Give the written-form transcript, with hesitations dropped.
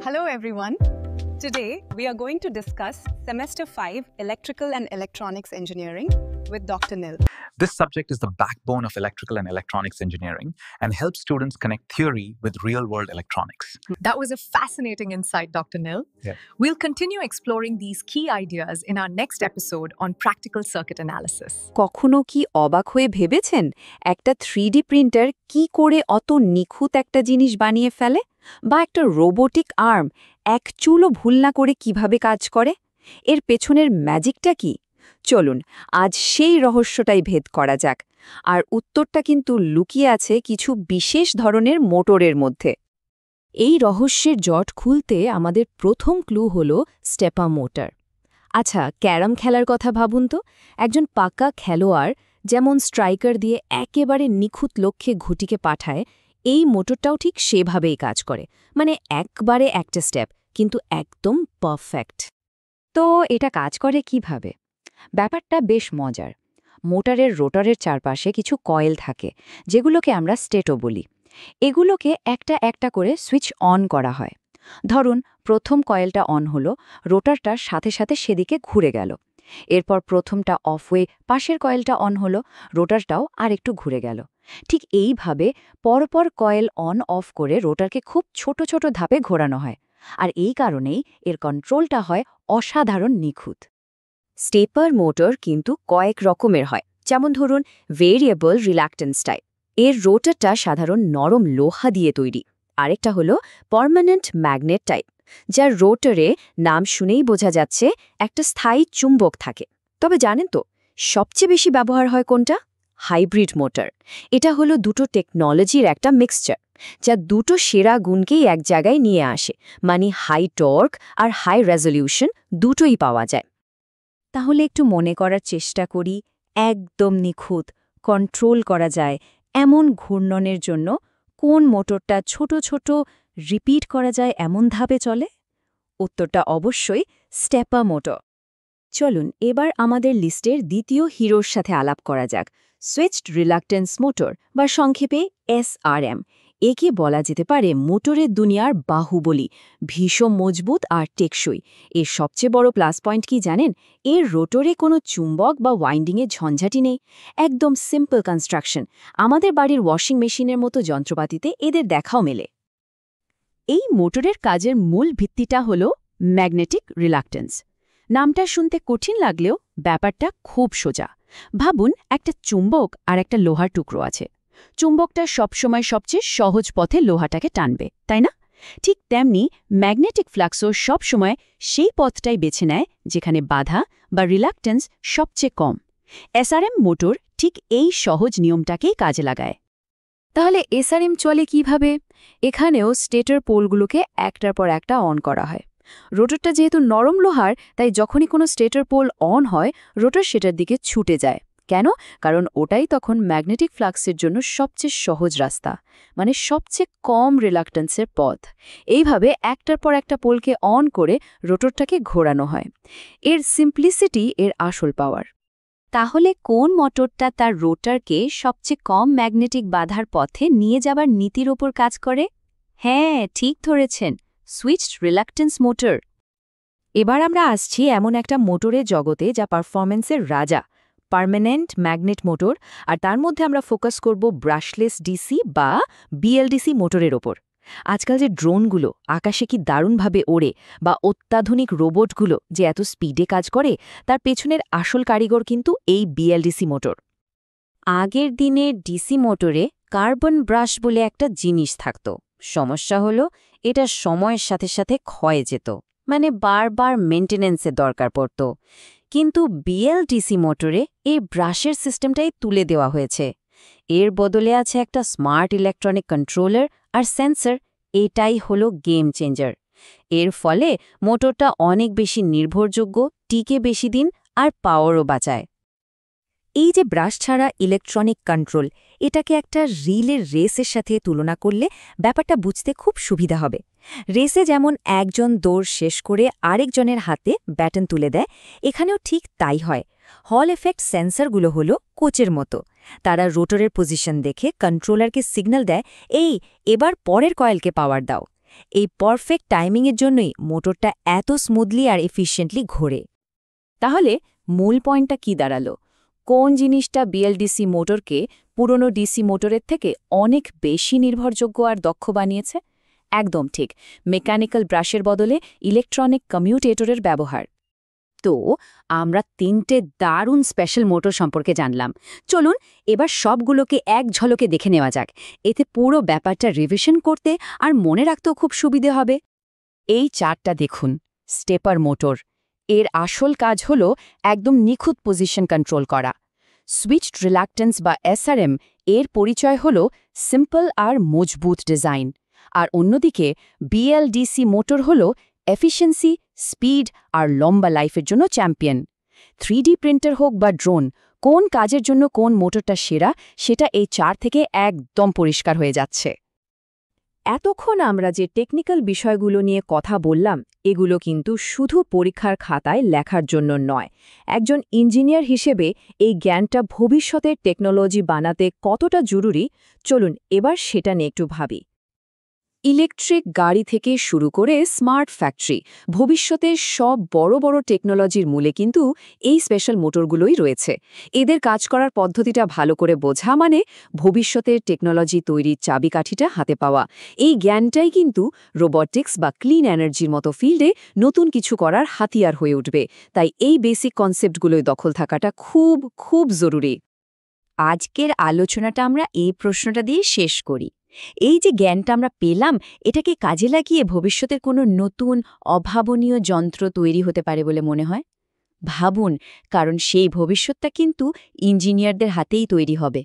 Hello everyone. Today we are going to discuss Semester 5 Electrical and Electronics Engineering with Dr. Nil. This subject is the backbone of electrical and electronics engineering and helps students connect theory with real-world electronics. That was a fascinating insight, Dr. Nil. Yeah. We'll continue exploring these key ideas in our next episode on practical circuit analysis. কখনো কি অবাক হয়ে ভেবেছেন একটা 3D printer কি করে অত নিখুঁত একটা জিনিস বানিয়ে ফেলে বা একটা রোবোটিক আর্ম এক চুলও ভুল না করে কিভাবে কাজ করে এর পেছনের ম্যাজিকটা কি চলুন আজ সেই রহস্যটাই ভেদ করা যাক আর উত্তরটা কিন্তু লুকিয়ে আছে কিছু বিশেষ ধরনের মোটরের মধ্যে এই রহস্যের জট খুলতে আমাদের প্রথম ক্লু হল স্টেপার মোটর আচ্ছা ক্যারাম খেলার কথা ভাবুন তো একজন পাক্কা খেলোয়াড় যেমন স্ট্রাইকার দিয়ে একেবারে নিখুঁত লক্ষ্যে ঘুটিকে পাঠায় এই মোটরটাও ঠিক সেভাবেই কাজ করে মানে একবারে একটা স্টেপ কিন্তু একদম পারফেক্ট তো এটা কাজ করে কিভাবে ব্যাপারটা বেশ মজার মোটরের রোটরের চারপাশে কিছু কয়েল থাকে যেগুলোকে আমরা স্টেটো বলি এগুলোকে একটা একটা করে সুইচ অন করা হয় ধরুন প্রথম কয়েলটা অন হলো রোটরটার সাথে সাথে সেদিকে ঘুরে গেল এরপর প্রথমটা অফ হয়ে পাশের কয়েলটা অন হলো রোটরটাও আরেকটু ঘুরে গেল ঠিক এইভাবে পরপর কয়েল অন অফ করে রোটরকে খুব ছোট ছোট ধাপে ঘোরানো হয় আর এই কারণেই এর কন্ট্রোলটা হয় অসাধারণ নিখুঁত স্টেপার মোটর কিন্তু কয়েক রকমের হয় যেমন ধরুন ভেরিয়েবল রিল্যাক্টেন্স টাইপ এর রোটরটা সাধারণ নরম লোহা দিয়ে তৈরি আরেকটা হলো পার্মানেন্ট ম্যাগনেট টাইপ যার রোটরে নাম শুনেই বোঝা যাচ্ছে একটা স্থায়ী চুম্বক থাকে তবে জানেন তো সবচেয়ে বেশি ব্যবহার হয় কোনটা হাইব্রিড মোটর এটা হলো দুটো টেকনোলজির একটা মিক্সচার যা দুটো সেরা গুণকেই এক জায়গায় নিয়ে আসে মানে হাই টর্ক আর হাই রেজলিউশন দুটোই পাওয়া যায় তাহলে একটু মনে করার চেষ্টা করি একদম নিখুঁত কন্ট্রোল করা যায় এমন ঘূর্ণনের জন্য কোন মোটরটা ছোট ছোট রিপিট করা যায় এমন ধাপে চলে উত্তরটা অবশ্যই স্টেপার মোটর চলুন এবার আমাদের লিস্টের দ্বিতীয় হিরোর সাথে আলাপ করা যাক সুইচড রিলাক্টেন্স মোটর বা সংক্ষেপে এসআরএম একে বলা যেতে পারে মোটরের দুনিয়ার বাহুবলী ভীষণ মজবুত আর টেকসই এর সবচেয়ে বড় প্লাস পয়েন্ট কি জানেন এর রোটরে কোনো চুম্বক বা ওয়াইন্ডিংয়ের ঝঞ্ঝাটি নেই একদম সিম্পল কনস্ট্রাকশন আমাদের বাড়ির ওয়াশিং মেশিনের মতো যন্ত্রপাতিতে এদের দেখাও মেলে এই মোটরের কাজের মূল ভিত্তিটা হল ম্যাগনেটিক রিলাক্টেন্স নামটা শুনতে কঠিন লাগলেও ব্যাপারটা খুব সোজা ভাবুন একটা চুম্বক আর একটা লোহার টুকরো আছে চুম্বকটা সবসময় সবচেয়ে সহজ পথে লোহাটাকে টানবে তাই না ঠিক তেমনি ম্যাগনেটিক ফ্লাক্সও সবসময় সেই পথটাই বেছে নেয় যেখানে বাধা বা রিলাক্টেন্স সবচেয়ে কম এসআরএম মোটর ঠিক এই সহজ নিয়মটাকেই কাজে লাগায় তাহলে এসআরএম চলে কিভাবে এখানেও স্টেটর পোলগুলোকে একটার পর একটা অন করা হয় রোটরটা যেহেতু নরম লোহার তাই যখনই কোনো স্টেটর পোল অন হয় রোটর সেটার দিকে ছুটে যায় কেন কারণ ওটাই তখন ম্যাগনেটিক ফ্লাক্সের জন্য সবচেয়ে সহজ রাস্তা মানে সবচেয়ে কম রিলাক্টেন্সের পথ এইভাবে একটার পর একটা পোলকে অন করে রোটরটাকে ঘোরানো হয় এর সিম্পলিসিটি এর আসল পাওয়ার তাহলে কোন মোটরটা তার রোটরকে সবচেয়ে কম ম্যাগনেটিক বাধার পথে নিয়ে যাবার নীতির ওপর কাজ করে হ্যাঁ ঠিক ধরেছেন সুইচড রিলাক্টেন্স মোটর এবার আমরা আসছি এমন একটা মোটরের জগতে যা পারফরম্যান্সের রাজা পার্মানেন্ট ম্যাগনেট মোটর আর তার মধ্যে আমরা ফোকাস করব ব্রাশলেস ডিসি বা বিএলডিসি মোটরের ওপর আজকাল যে ড্রোনগুলো আকাশে কি দারুণভাবে ওড়ে বা অত্যাধুনিক রোবটগুলো যে এত স্পিডে কাজ করে তার পেছনের আসল কারিগর কিন্তু এই বিএলডিসি মোটর আগের দিনে ডিসি মোটরে কার্বন ব্রাশ বলে একটা জিনিস থাকত সমস্যা হলো এটা সময়ের সাথে সাথে ক্ষয়ে যেত মানে বারবার মেইনটেনেন্সের দরকার পড়ত কিন্তু বিএলডিসি মোটরে এই ব্রাশের সিস্টেমটাই তুলে দেওয়া হয়েছে এর বদলে আছে একটা স্মার্ট ইলেকট্রনিক কন্ট্রোলার আর সেন্সর এটাই হলো গেম চেঞ্জার এর ফলে মোটরটা অনেক বেশি নির্ভরযোগ্য টিকে বেশি দিন আর পাওয়ারও বাঁচায় এই যে ব্রাশ ছাড়া ইলেকট্রনিক কন্ট্রোল এটাকে একটা রিলের রেসের সাথে তুলনা করলে ব্যাপারটা বুঝতে খুব সুবিধা হবে রেসে যেমন একজন দৌড় শেষ করে আরেকজনের হাতে ব্যাটন তুলে দেয় এখানেও ঠিক তাই হয় হল এফেক্ট সেন্সরগুলো হলো কোচের মতো তারা রোটরের পজিশন দেখে কন্ট্রোলারকে সিগন্যাল দেয় এই এবার পরের কয়েলকে পাওয়ার দাও এই পারফেক্ট টাইমিংয়ের জন্যই মোটরটা এত স্মুথলি আর এফিশিয়েন্টলি ঘোরে। তাহলে মূল পয়েন্টটা কি দাঁড়ালো? কোন জিনিসটা বিএলডিসি মোটরকে পুরনো ডিসি মোটরের থেকে অনেক বেশি নির্ভরযোগ্য আর দক্ষ বানিয়েছে? একদম ঠিক, মেকানিক্যাল ব্রাশের বদলে ইলেকট্রনিক কমিউটেটরের ব্যবহার। তো আমরা 3টে দারুণ স্পেশাল মোটর সম্পর্কে জানলাম। চলুন এবার সবগুলোকে এক ঝলকে দেখে নেওয়া যাক। এতে পুরো ব্যাপারটা রিভিশন করতে আর মনে রাখতেও খুব সুবিধে হবে। এই চার্টটা দেখুন, স্টেপার মোটর। এর আসল কাজ হল একদম নিখুঁত পজিশন কন্ট্রোল করা। সুইচড রিল্যাক্টেন্স বা এসআরএম এর পরিচয় হল সিম্পল আর মজবুত ডিজাইন। আর অন্যদিকে বিএলডিসি মোটর হল এফিশিয়েন্সি, স্পিড আর লম্বা লাইফের জন্য চ্যাম্পিয়ন। 3D প্রিন্টার হোক বা ড্রোন, কোন কাজের জন্য কোন মোটরটা সেরা সেটা এই চার্ট থেকে একদম পরিষ্কার হয়ে যাচ্ছে। এতক্ষণ আমরা যে টেকনিক্যাল বিষয়গুলো নিয়ে কথা বললাম, এগুলো কিন্তু শুধু পরীক্ষার খাতায় লেখার জন্য নয়। একজন ইঞ্জিনিয়ার হিসেবে এই জ্ঞানটা ভবিষ্যতের টেকনোলজি বানাতে কতটা জরুরি, চলুন এবার সেটা নিয়ে একটু ভাবি। ইলেকট্রিক গাড়ি থেকে শুরু করে স্মার্ট ফ্যাক্টরি, ভবিষ্যতের সব বড় বড় টেকনোলজির মূলে কিন্তু এই স্পেশাল মোটরগুলোই রয়েছে। এদের কাজ করার পদ্ধতিটা ভালো করে বোঝা মানে ভবিষ্যতের টেকনোলজি তৈরির চাবিকাঠিটা হাতে পাওয়া। এই জ্ঞানটাই কিন্তু রোবটিক্স বা ক্লিন এনার্জির মতো ফিল্ডে নতুন কিছু করার হাতিয়ার হয়ে উঠবে। তাই এই বেসিক কনসেপ্টগুলোয় দখল থাকাটা খুব খুব জরুরি। আজকের আলোচনাটা আমরা এই প্রশ্নটা দিয়ে শেষ করি। এই যে জ্ঞানটা আমরা পেলাম, এটাকে কাজে লাগিয়ে ভবিষ্যতের কোনো নতুন অভাবনীয় যন্ত্র তৈরি হতে পারে বলে মনে হয়? ভাবুন, কারণ সেই ভবিষ্যৎটা কিন্তু ইঞ্জিনিয়ারদের হাতেই তৈরি হবে।